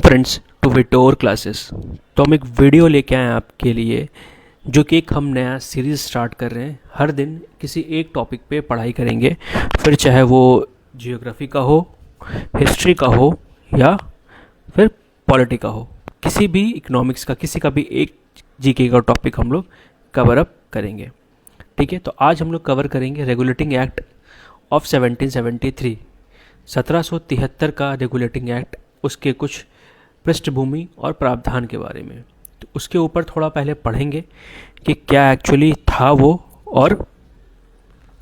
Friends to Vittore classes. तो हम एक वीडियो लेके आए हैं आपके लिए, जो कि एक हम नया सीरीज़ स्टार्ट कर रहे हैं। हर दिन किसी एक टॉपिक पे पढ़ाई करेंगे, फिर चाहे वो जियोग्राफी का हो, हिस्ट्री का हो या फिर पॉलिटी का हो, किसी भी इकोनॉमिक्स का, किसी का भी एक जीके का टॉपिक हम लोग कवर अप करेंगे। ठीक है, तो आज हम लोग कवर करेंगे रेगुलेटिंग एक्ट ऑफ 1773, 1773 का रेगुलेटिंग एक्ट, उसके कुछ पृष्ठभूमि और प्रावधान के बारे में। तो उसके ऊपर थोड़ा पहले पढ़ेंगे कि क्या एक्चुअली था वो, और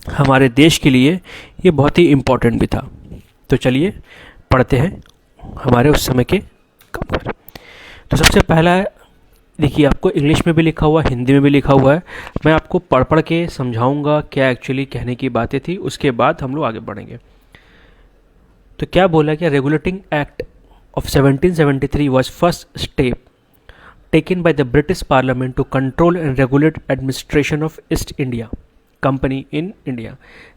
हमारे देश के लिए ये बहुत ही इम्पोर्टेंट भी था। तो चलिए पढ़ते हैं हमारे उस समय के काम पर। तो सबसे पहला देखिए, आपको इंग्लिश में भी लिखा हुआ है, हिंदी में भी लिखा हुआ है। मैं आपको पढ़ के समझाऊंगा क्या एक्चुअली कहने की बातें थी, उसके बाद हम लोग आगे बढ़ेंगे। तो क्या बोला कि regulating act of 1773 was first step taken by the British Parliament to control and regulate administration of East India Company in India।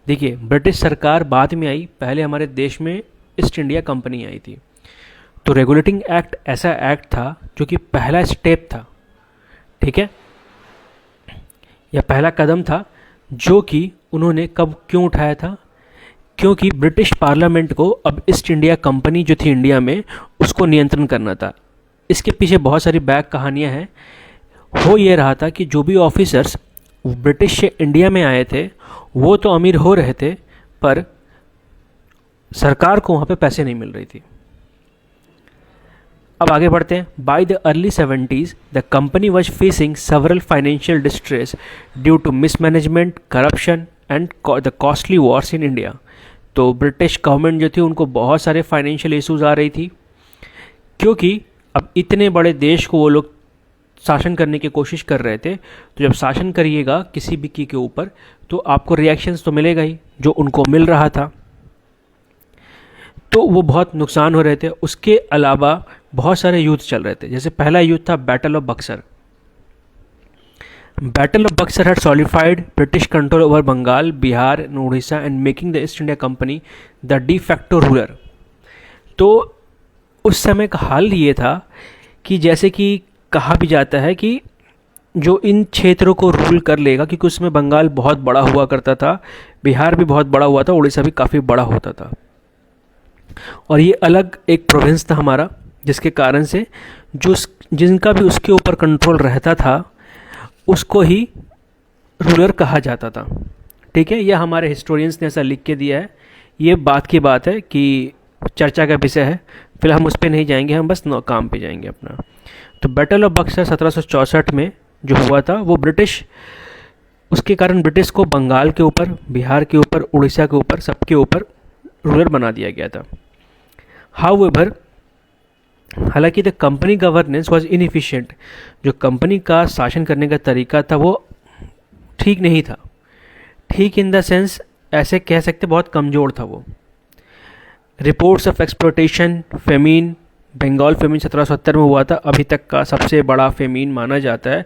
देखिए, ब्रिटिश सरकार बाद में आई, पहले हमारे देश में ईस्ट इंडिया कंपनी आई थी। तो रेगुलेटिंग एक्ट ऐसा एक्ट था जो कि पहला स्टेप था, ठीक है, या पहला कदम था, जो कि उन्होंने कब क्यों उठाया था, क्योंकि ब्रिटिश पार्लियामेंट को अब ईस्ट इंडिया कंपनी जो थी इंडिया में, उसको नियंत्रण करना था। इसके पीछे बहुत सारी बैक कहानियां हैं। हो ये रहा था कि जो भी ऑफिसर्स ब्रिटिश से इंडिया में आए थे वो तो अमीर हो रहे थे, पर सरकार को वहाँ पे पैसे नहीं मिल रही थी। अब आगे बढ़ते हैं। By the early 70s the company was facing several financial distress due to mismanagement, corruption and the costly wars in India. तो ब्रिटिश गवर्नमेंट जो थी उनको बहुत सारे फाइनेंशियल इश्यूज आ रही थी, क्योंकि अब इतने बड़े देश को वो लोग शासन करने की कोशिश कर रहे थे। तो जब शासन करिएगा किसी भी की के ऊपर, तो आपको रिएक्शंस तो मिलेगा ही, जो उनको मिल रहा था। तो वो बहुत नुकसान हो रहे थे। उसके अलावा बहुत सारे युद्ध चल रहे थे। जैसे पहला युद्ध था battle of Buxar. Battle of Buxar had solidified British control over Bengal, Bihar and Odisha and making the East India Company the de facto ruler। तो उस समय का हाल ये था कि जैसे कि कहा भी जाता है कि जो इन क्षेत्रों को रूल कर लेगा, क्योंकि उसमें बंगाल बहुत बड़ा हुआ करता था, बिहार भी बहुत बड़ा हुआ था, उड़ीसा भी काफ़ी बड़ा होता था, और ये अलग एक प्रोविंस था हमारा, जिसके कारण से जो जिनका भी उसके ऊपर कंट्रोल रहता था उसको ही रूलर कहा जाता था। ठीक है, यह हमारे हिस्टोरियंस ने ऐसा लिख के दिया है। ये बात की बात है कि चर्चा का विषय है, फिलहाल हम उस पर नहीं जाएंगे, हम बस काम पे जाएंगे अपना। तो बैटल ऑफ बक्सर 1764 में जो हुआ था वो ब्रिटिश, उसके कारण ब्रिटिश को बंगाल के ऊपर, बिहार के ऊपर, उड़ीसा के ऊपर, सबके ऊपर रूलर बना दिया गया था। हाउएवर, हालांकि the company governance was inefficient, जो कंपनी का शासन करने का तरीका था वो ठीक नहीं था। ठीक इन द सेंस ऐसे कह सकते बहुत कमज़ोर था वो। Reports of exploitation, famine, Bengal famine 1770 में हुआ था, अभी तक का सबसे बड़ा फेमीन माना जाता है।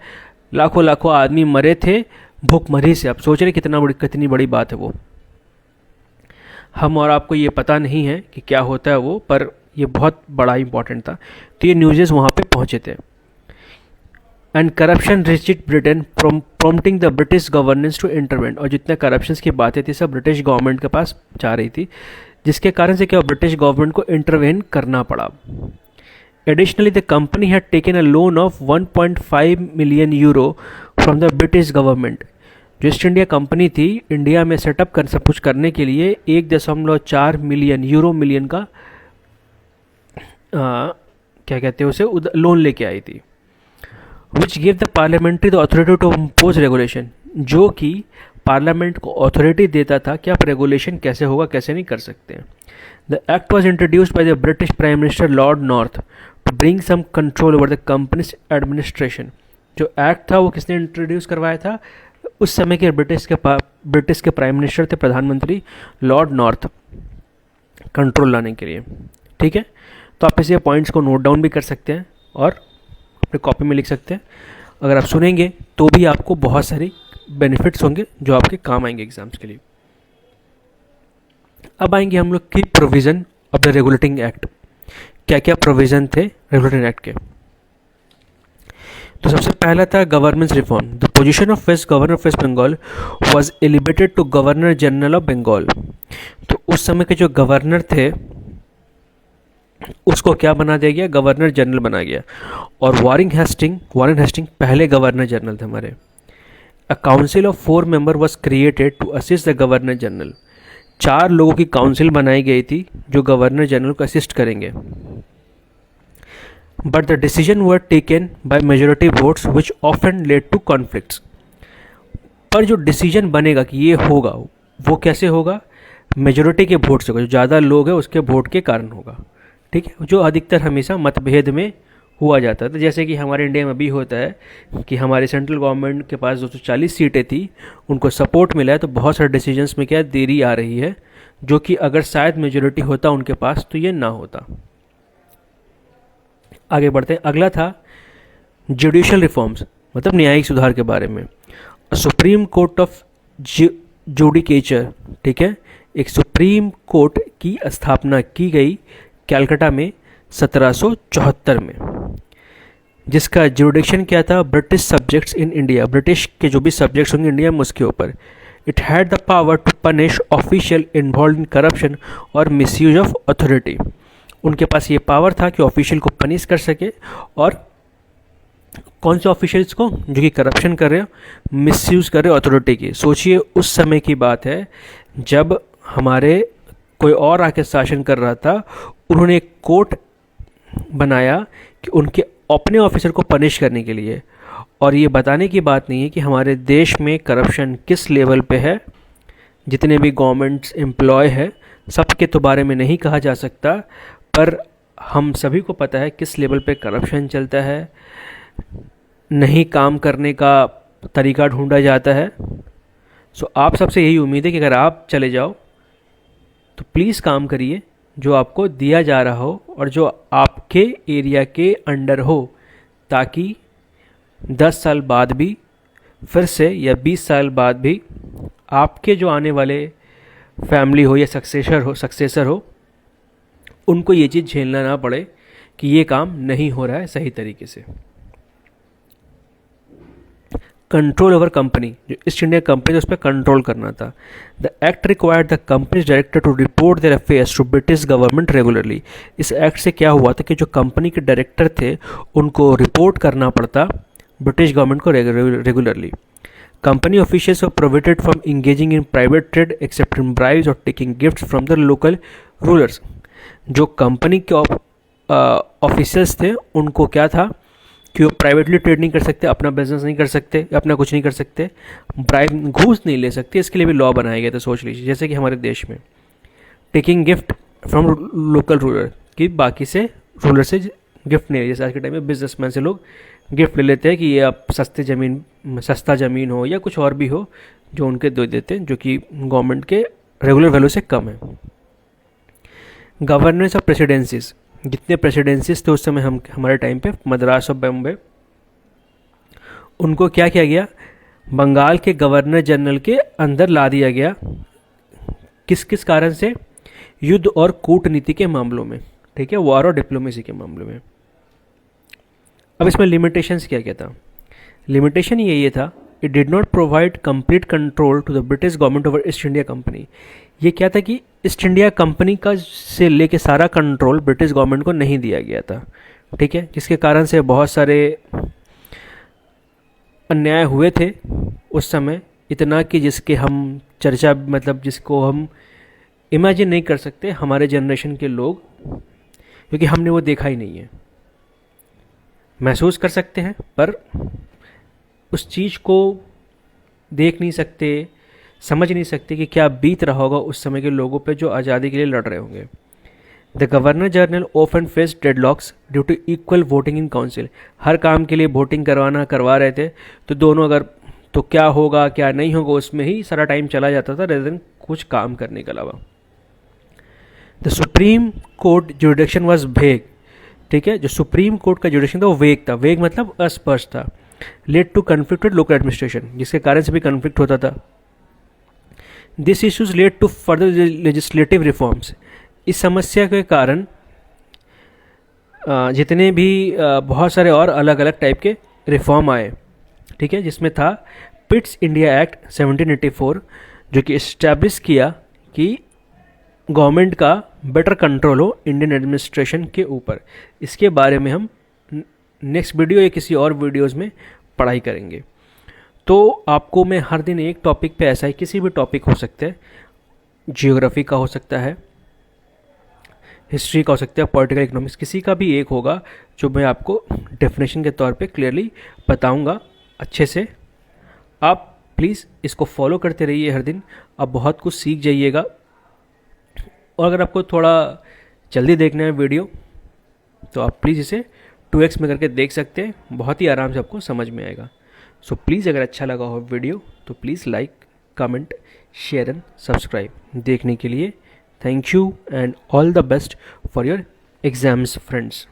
लाखों लाखों आदमी मरे थे भूखमरी से। अब सोच रहे कितनी बड़ी बात है वो। हम और आपको ये पता नहीं है कि क्या होता है वो, पर ये बहुत बड़ा इंपॉर्टेंट था। तो ये न्यूज़ेस वहाँ पे पहुँचे थे। And corruption reached Britain prompting the British governance to intervene, और जितने करप्शंस की बातें थी सब ब्रिटिश गवर्नमेंट के पास जा रही थी, जिसके कारण से क्या ब्रिटिश गवर्नमेंट को इंटरवेन करना पड़ा। Additionally the company had taken a loan of 1.5 million euro from the British government. जो ईस्ट इंडिया कंपनी थी, इंडिया में सेटअप कर सब कुछ करने के लिए 1.4 मिलियन यूरो, मिलियन का क्या कहते हैं उसे, लोन लेके आई थी। Which give the parliamentary the authority to impose regulation, जो कि पार्लियामेंट को अथॉरिटी देता था कि आप रेगुलेशन कैसे होगा, कैसे नहीं कर सकते हैं। The act was introduced by the British prime minister Lord North to bring some control over the company's administration. जो एक्ट था वो किसने इंट्रोड्यूस करवाया था? उस समय के ब्रिटिश के प्राइम मिनिस्टर थे, प्रधानमंत्री लॉर्ड नॉर्थ, कंट्रोल लाने के लिए। ठीक है, तो आप इसे पॉइंट्स को नोट डाउन भी कर सकते हैं और अपने कॉपी में लिख सकते हैं। अगर आप सुनेंगे तो भी आपको बहुत सारी बेनिफिट्स होंगे जो आपके काम आएंगे एग्जाम्स के लिए। अब आएंगे हम लोग की provision of the regulating act. क्या क्या प्रोविज़न थे रेगुलेटरी एक्ट के। तो सबसे पहला था governance reform. The position of west governor of West Bengal was elevated to governor general of Bengal. तो उस समय के जो गवर्नर थे उसको क्या बना दिया गया, गवर्नर जनरल बना गया। और वारेन हेस्टिंग पहले गवर्नर जनरल थे हमारे। A council of 4 member was created to assist the governor general. 4 लोगों की काउंसिल बनाई गई थी जो गवर्नर जनरल को असिस्ट करेंगे। But the decision were taken by majority votes which often led to conflicts. पर जो डिसीजन बनेगा कि ये होगा वो कैसे होगा, मेजोरिटी के वोट से होगा, जो ज़्यादा लोग हैं उसके वोट के कारण होगा। ठीक है, जो अधिकतर हमेशा मतभेद में हुआ जाता था। जैसे कि हमारे इंडिया में अभी होता है कि हमारी सेंट्रल गवर्नमेंट के पास 240 सीटें थी, उनको सपोर्ट मिला है, तो बहुत सारे डिसीजंस में क्या देरी आ रही है, जो कि अगर शायद मेजोरिटी होता उनके पास तो ये ना होता। आगे बढ़ते हैं। अगला था जुडिशियल रिफॉर्म्स, मतलब न्यायिक सुधार के बारे में। सुप्रीम कोर्ट ऑफ जुडिकेचर, ठीक है, एक सुप्रीम कोर्ट की स्थापना की गई कैलकाटा में 1774 में, जिसका जुडिक्शन क्या था, British subjects in India, British के जो भी सब्जेक्ट्स होंगे इंडिया में उसके ऊपर। It had the power to punish official involve in corruption और मिसयूज ऑफ अथॉरिटी। उनके पास ये पावर था कि ऑफिशियल को पनिश कर सके, और कौन से ऑफिशियल्स को, जो कि करप्शन कर रहे हो, मिसयूज कर रहे हो अथॉरिटी की। सोचिए उस समय की बात है जब हमारे कोई और आके शासन कर रहा था, उन्होंने एक कोर्ट बनाया कि उनके अपने ऑफिसर को पनिश करने के लिए। और ये बताने की बात नहीं है कि हमारे देश में करप्शन किस लेवल पे है, जितने भी गवर्नमेंट्स एम्प्लॉय है सबके तो बारे में नहीं कहा जा सकता, पर हम सभी को पता है किस लेवल पे करप्शन चलता है, नहीं काम करने का तरीका ढूंढा जाता है। सो आप सबसे यही उम्मीद है कि अगर आप चले जाओ तो प्लीज़ काम करिए जो आपको दिया जा रहा हो और जो आपके एरिया के अंडर हो, ताकि 10 साल बाद भी फिर से या 20 साल बाद भी आपके जो आने वाले फैमिली हो या सक्सेसर हो उनको ये चीज़ झेलना ना पड़े कि ये काम नहीं हो रहा है सही तरीके से। कंट्रोल ओवर कंपनी, जो ईस्ट इंडिया कंपनी उस पर कंट्रोल करना था। The act required the company's director to report their affairs to British government regularly. इस एक्ट से क्या हुआ था कि जो कंपनी के डायरेक्टर थे उनको रिपोर्ट करना पड़ता ब्रिटिश गवर्नमेंट को regularly. Company officials were prohibited from engaging in private trade accepting bribes और taking gifts from the local rulers. जो कंपनी के ऑफिसर्स थे उनको क्या था कि वो प्राइवेटली ट्रेड नहीं कर सकते, अपना बिजनेस नहीं कर सकते, अपना कुछ नहीं कर सकते, ब्राइब घूस नहीं ले सकते, इसके लिए भी लॉ बनाए गए थे। सोच लीजिए जैसे कि हमारे देश में taking gift from local ruler, कि बाकी से रूलर से गिफ्ट नहीं, जैसे आज के टाइम में बिजनेसमैन से लोग गिफ्ट ले लेते हैं कि ये आप सस्ता ज़मीन हो या कुछ और भी हो जो उनके दे देते हैं, जो कि गवर्नमेंट के रेगुलर वैल्यू से कम है। गवर्नेंस ऑफ प्रेसिडेंसीज, जितने प्रेसिडेंसीज थे उस समय हमारे टाइम पे, मद्रास और बॉम्बे, उनको क्या किया गया, बंगाल के गवर्नर जनरल के अंदर ला दिया गया। किस किस कारण से, युद्ध और कूटनीति के मामलों में, ठीक है, वॉर और डिप्लोमेसी के मामलों में। अब इसमें लिमिटेशंस क्या क्या था। लिमिटेशन ये था, it did not provide complete control to the British government over East India Company. ये क्या था कि ईस्ट इंडिया कंपनी का से लेके सारा कंट्रोल ब्रिटिश गवर्नमेंट को नहीं दिया गया था, ठीक है, जिसके कारण से बहुत सारे अन्याय हुए थे उस समय, इतना कि जिसके हम चर्चा, मतलब जिसको हम इमेजिन नहीं कर सकते हमारे जनरेशन के लोग, क्योंकि हमने वो देखा ही नहीं है। महसूस कर सकते हैं पर उस चीज़ को देख नहीं सकते, समझ नहीं सकते कि क्या बीत रहा होगा उस समय के लोगों पे जो आज़ादी के लिए लड़ रहे होंगे। The governor general often face deadlocks due to equal voting in council. हर काम के लिए वोटिंग करवा रहे थे, तो दोनों अगर, तो क्या होगा क्या नहीं होगा उसमें ही सारा टाइम चला जाता था, रेदर देन कुछ काम करने के अलावा। द सुप्रीम कोर्ट जुडिक्शन वॉज वेग, ठीक है, जो सुप्रीम कोर्ट का जुडिक्शन था वो वेग था, वेग मतलब अस्पष्ट था। Led to conflict with local administration, जिसके कारण से भी कन्फ्लिक्ट होता था। This issues led to further legislative reforms. इस समस्या के कारण जितने भी बहुत सारे और अलग अलग टाइप के रिफॉर्म आए, ठीक है, जिसमें था पिट्स इंडिया एक्ट 1784, जो कि इस्टेब्लिश किया कि गवर्नमेंट का बेटर कंट्रोल हो इंडियन एडमिनिस्ट्रेशन के ऊपर। इसके बारे में हम नेक्स्ट वीडियो या किसी और वीडियोस में पढ़ाई करेंगे। तो आपको मैं हर दिन एक टॉपिक पे, ऐसा ही किसी भी टॉपिक हो सकता है, जियोग्राफी का हो सकता है, हिस्ट्री का हो सकता है, पॉलिटिकल इकोनॉमिक्स, किसी का भी एक होगा जो मैं आपको डेफिनेशन के तौर पे क्लियरली बताऊंगा अच्छे से। आप प्लीज़ इसको फॉलो करते रहिए हर दिन, आप बहुत कुछ सीख जाइएगा। और अगर आपको थोड़ा जल्दी देखना है वीडियो तो आप प्लीज़ इसे 2x में करके देख सकते हैं, बहुत ही आराम से आपको समझ में आएगा। सो प्लीज़ अगर अच्छा लगा हो वीडियो तो please like, comment, share and subscribe देखने के लिए। Thank you and all the best for your exams friends.